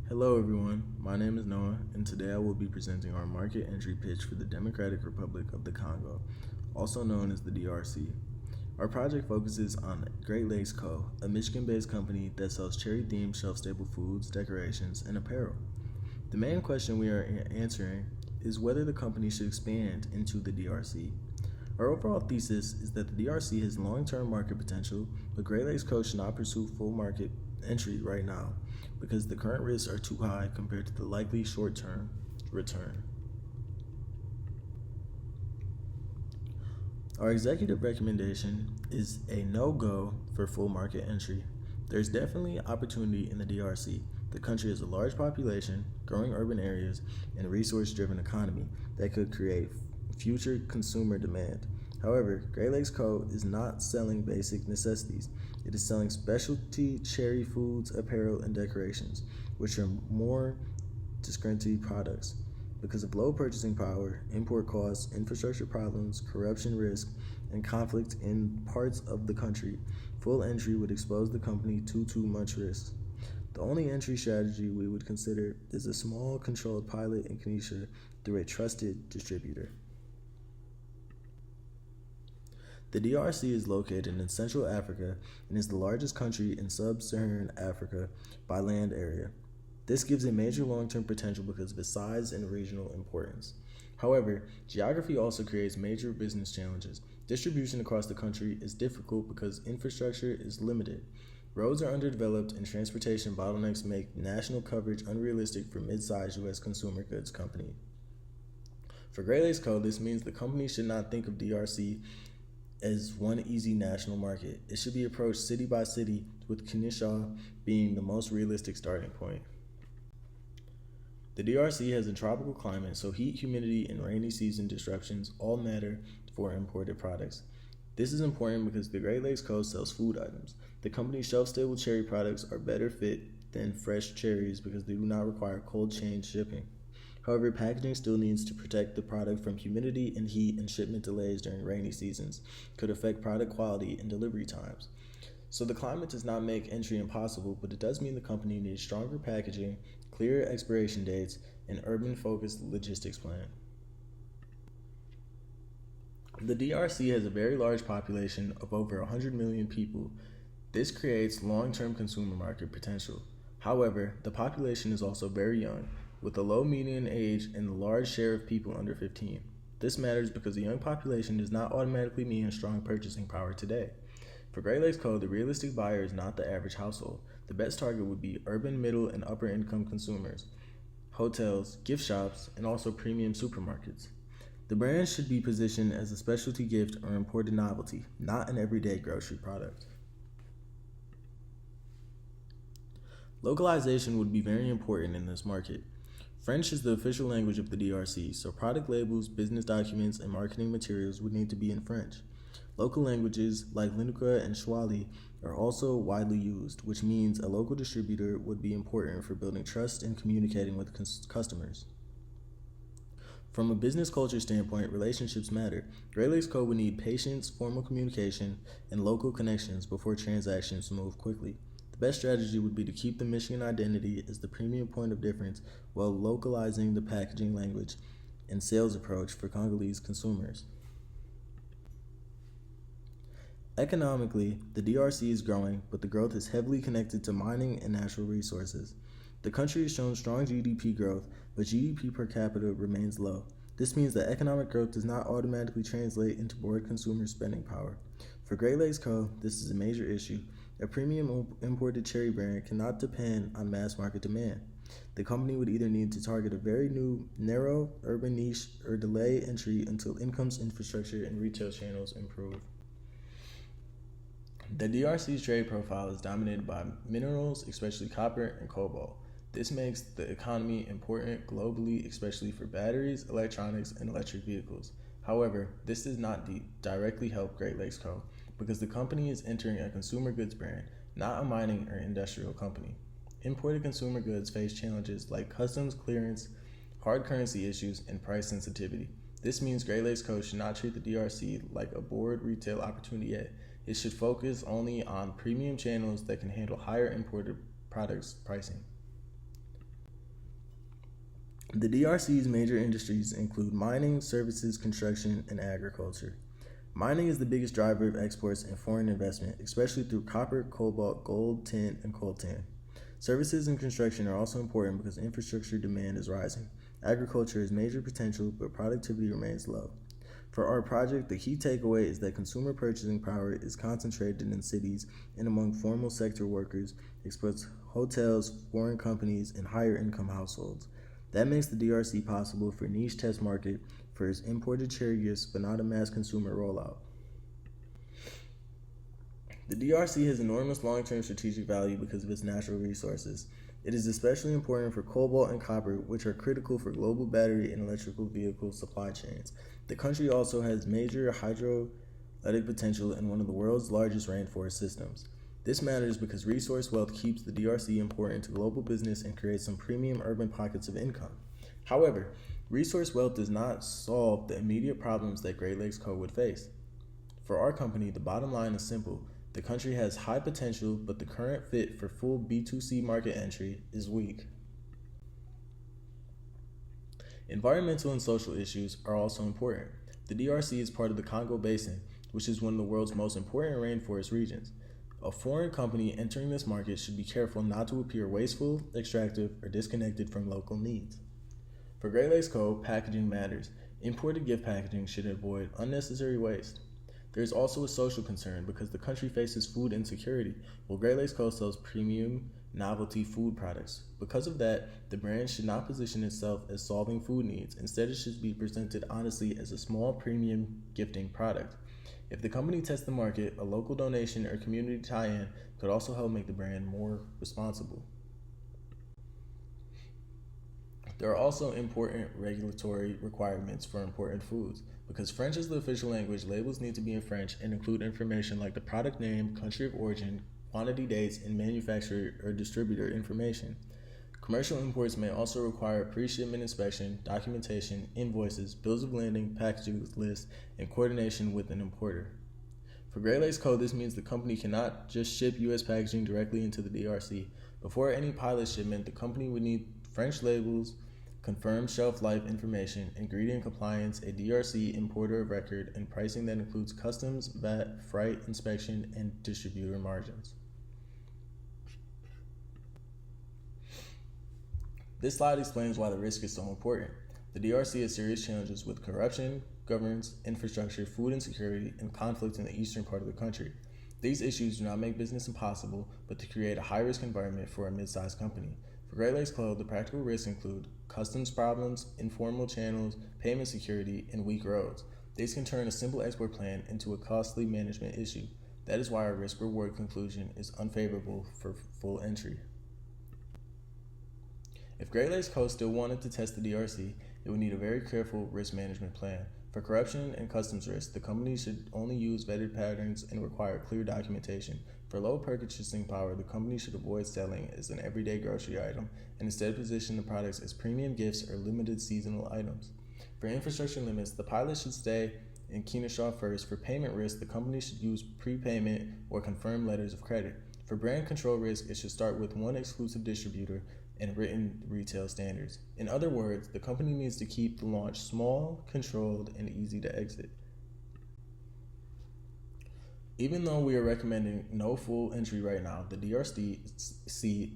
Hello everyone, my name is Noah, and today I will be presenting our market entry pitch for the Democratic Republic of the Congo, also known as the DRC. Our project focuses on Great Lakes Co., a Michigan-based company that sells cherry-themed shelf-stable foods, decorations, and apparel. The main question we are answering is whether the company should expand into the DRC. Our overall thesis is that the DRC has long-term market potential, but Great Lakes Co. should not pursue full market entry right now because the current risks are too high compared to the likely short-term return. Our executive recommendation is a no-go for full market entry. There's definitely opportunity in the DRC. The country has a large population, growing urban areas, and a resource-driven economy that could create future consumer demand. However, Great Lakes Co. is not selling basic necessities. It is selling specialty cherry foods, apparel, and decorations, which are more discretionary products. Because of low purchasing power, import costs, infrastructure problems, corruption risk, and conflict in parts of the country, full entry would expose the company to too much risk. The only entry strategy we would consider is a small controlled pilot in Kenesha through a trusted distributor. The DRC is located in Central Africa and is the largest country in sub-Saharan Africa by land area. This gives a major long-term potential because of its size and regional importance. However, geography also creates major business challenges. Distribution across the country is difficult because infrastructure is limited. Roads are underdeveloped and transportation bottlenecks make national coverage unrealistic for mid-sized U.S. consumer goods company. For Great Lakes Co., this means the company should not think of DRC as one easy national market. It should be approached city by city, with Kenesha being the most realistic starting point. The DRC has a tropical climate, so heat, humidity, and rainy season disruptions all matter for imported products. This is important because the Great Lakes Co. sells food items. The company's shelf-stable cherry products are better fit than fresh cherries because they do not require cold chain shipping. However, packaging still needs to protect the product from humidity and heat, and shipment delays during rainy seasons could affect product quality and delivery times. So the climate does not make entry impossible, but it does mean the company needs stronger packaging, clearer expiration dates, and urban-focused logistics plan. The DRC has a very large population of over 100 million people. This creates long-term consumer market potential. However, the population is also very young, with a low median age and a large share of people under 15. This matters because the young population does not automatically mean a strong purchasing power today. For Great Lakes Co., the realistic buyer is not the average household. The best target would be urban, middle, and upper income consumers, hotels, gift shops, and also premium supermarkets. The brand should be positioned as a specialty gift or imported novelty, not an everyday grocery product. Localization would be very important in this market. French is the official language of the DRC, so product labels, business documents, and marketing materials would need to be in French. Local languages like Linuka and Swahili are also widely used, which means a local distributor would be important for building trust and communicating with customers. From a business culture standpoint, relationships matter. Great Lakes Co. would need patience, formal communication, and local connections before transactions move quickly. The best strategy would be to keep the Michigan identity as the premium point of difference while localizing the packaging language and sales approach for Congolese consumers. Economically, the DRC is growing, but the growth is heavily connected to mining and natural resources. The country has shown strong GDP growth, but GDP per capita remains low. This means that economic growth does not automatically translate into more consumer spending power. For Great Lakes Co., this is a major issue. A premium imported cherry brand cannot depend on mass market demand. The company would either need to target a very narrow urban niche or delay entry until incomes, infrastructure, and retail channels improve. The DRC's trade profile is dominated by minerals, especially copper and cobalt. This makes the economy important globally, especially for batteries, electronics, and electric vehicles. However, this does not directly help Great Lakes Co. because the company is entering a consumer goods brand, not a mining or industrial company. Imported consumer goods face challenges like customs clearance, hard currency issues, and price sensitivity. This means Great Lakes Co. should not treat the DRC like a bored retail opportunity yet. It should focus only on premium channels that can handle higher imported products pricing. The DRC's major industries include mining, services, construction, and agriculture. Mining is the biggest driver of exports and foreign investment, especially through copper, cobalt, gold, tin, and coltan. Services and construction are also important because infrastructure demand is rising. Agriculture has major potential, but productivity remains low. For our project, the key takeaway is that consumer purchasing power is concentrated in cities and among formal sector workers, exports, hotels, foreign companies, and higher income households. That makes the DRC possible for niche test market for its imported cherry gifts, but not a mass consumer rollout. The DRC has enormous long-term strategic value because of its natural resources. It is especially important for cobalt and copper, which are critical for global battery and electrical vehicle supply chains. The country also has major hydroelectric potential and one of the world's largest rainforest systems. This matters because resource wealth keeps the DRC important to global business and creates some premium urban pockets of income. However, resource wealth does not solve the immediate problems that Great Lakes Co. would face. For our company, the bottom line is simple. The country has high potential, but the current fit for full B2C market entry is weak. Environmental and social issues are also important. The DRC is part of the Congo Basin, which is one of the world's most important rainforest regions. A foreign company entering this market should be careful not to appear wasteful, extractive, or disconnected from local needs. For Great Lakes Co., packaging matters. Imported gift packaging should avoid unnecessary waste. There is also a social concern because the country faces food insecurity, while Great Lakes Co. sells premium, novelty food products. Because of that, the brand should not position itself as solving food needs. Instead, it should be presented honestly as a small premium gifting product. If the company tests the market, a local donation or community tie-in could also help make the brand more responsible. There are also important regulatory requirements for important foods. Because French is the official language, labels need to be in French and include information like the product name, country of origin, quantity dates, and manufacturer or distributor information. Commercial imports may also require pre-shipment inspection, documentation, invoices, bills of lading, packaging lists, and coordination with an importer. For Great Lakes Co., this means the company cannot just ship U.S. packaging directly into the DRC. Before any pilot shipment, the company would need French labels, confirmed shelf life information, ingredient compliance, a DRC importer of record, and pricing that includes customs, VAT, freight, inspection, and distributor margins. This slide explains why the risk is so important. The DRC has serious challenges with corruption, governance, infrastructure, food insecurity, and conflict in the eastern part of the country. These issues do not make business impossible, but to create a high-risk environment for a mid-sized company. For Great Lakes Co., the practical risks include customs problems, informal channels, payment security, and weak roads. These can turn a simple export plan into a costly management issue. That is why our risk-reward conclusion is unfavorable for full entry. If Great Lakes Co. still wanted to test the DRC, it would need a very careful risk management plan. For corruption and customs risk, the company should only use vetted patterns and require clear documentation. For low purchasing power, the company should avoid selling as an everyday grocery item and instead position the products as premium gifts or limited seasonal items. For infrastructure limits, the pilot should stay in Kennesaw first. For payment risk, the company should use prepayment or confirmed letters of credit. For brand control risk, it should start with one exclusive distributor and written retail standards. In other words, the company needs to keep the launch small, controlled, and easy to exit. Even though we are recommending no full entry right now, the DRC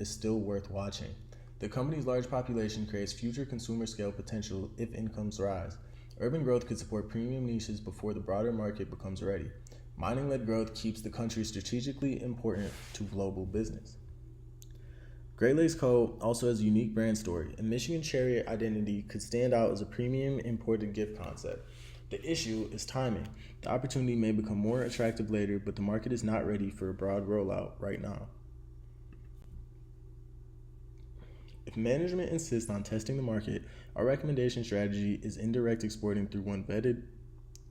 is still worth watching. The company's large population creates future consumer scale potential if incomes rise. Urban growth could support premium niches before the broader market becomes ready. Mining-led growth keeps the country strategically important to global business. Great Lakes Co. also has a unique brand story. A Michigan cherry identity could stand out as a premium imported gift concept. The issue is timing. The opportunity may become more attractive later, but the market is not ready for a broad rollout right now. If management insists on testing the market, our recommendation strategy is indirect exporting through one vetted,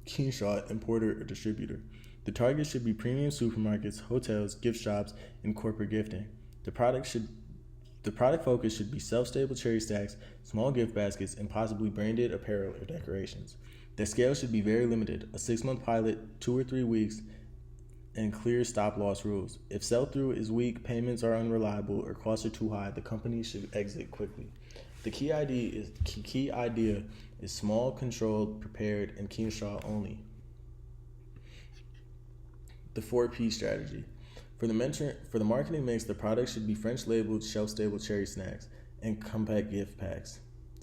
keen-shot importer or distributor. The target should be premium supermarkets, hotels, gift shops, and corporate gifting. The product focus should be shelf-stable cherry stacks, small gift baskets, and possibly branded apparel or decorations. The scale should be very limited, a 6-month pilot, 2 or 3 weeks, and clear stop-loss rules. If sell-through is weak, payments are unreliable, or costs are too high, the company should exit quickly. The key idea is small, controlled, prepared, and Kenesaw only. The 4P strategy. For the marketing mix, the product should be French-labeled, shelf-stable cherry snacks and compact gift packs.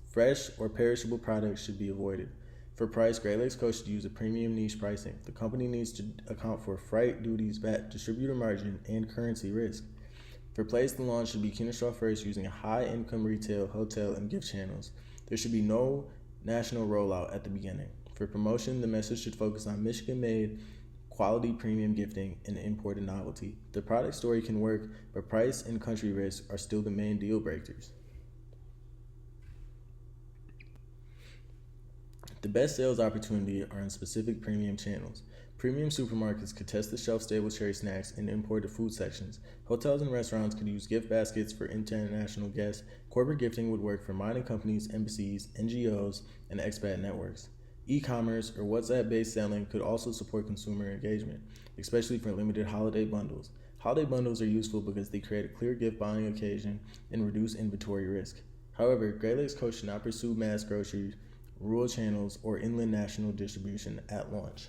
Fresh or perishable products should be avoided. For price, Great Lakes Co. should use a premium niche pricing. The company needs to account for freight, duties, VAT, distributor margin, and currency risk. For place, the launch should be Kenesaw first, using high-income retail, hotel, and gift channels. There should be no national rollout at the beginning. For promotion, the message should focus on Michigan-made, quality premium gifting, and imported novelty. The product story can work, but price and country risk are still the main deal breakers. The best sales opportunity are in specific premium channels. Premium supermarkets could test the shelf-stable cherry snacks in imported food sections. Hotels and restaurants could use gift baskets for international guests. Corporate gifting would work for mining companies, embassies, NGOs, and expat networks. E-commerce or WhatsApp-based selling could also support consumer engagement, especially for limited holiday bundles. Holiday bundles are useful because they create a clear gift buying occasion and reduce inventory risk. However, Great Lakes Co. should not pursue mass grocery, rural channels, or inland national distribution at launch.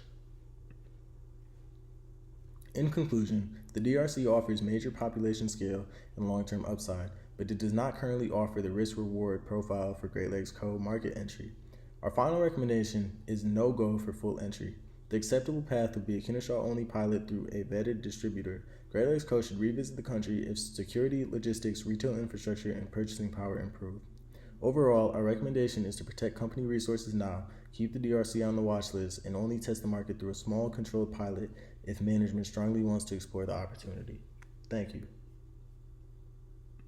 In conclusion, the DRC offers major population scale and long-term upside, but it does not currently offer the risk-reward profile for Great Lakes Co. market entry. Our final recommendation is no go for full entry. The acceptable path would be a Kenesaw-only pilot through a vetted distributor. Great Lakes Co. should revisit the country if security, logistics, retail infrastructure, and purchasing power improve. Overall, our recommendation is to protect company resources now, keep the DRC on the watch list, and only test the market through a small, controlled pilot if management strongly wants to explore the opportunity. Thank you.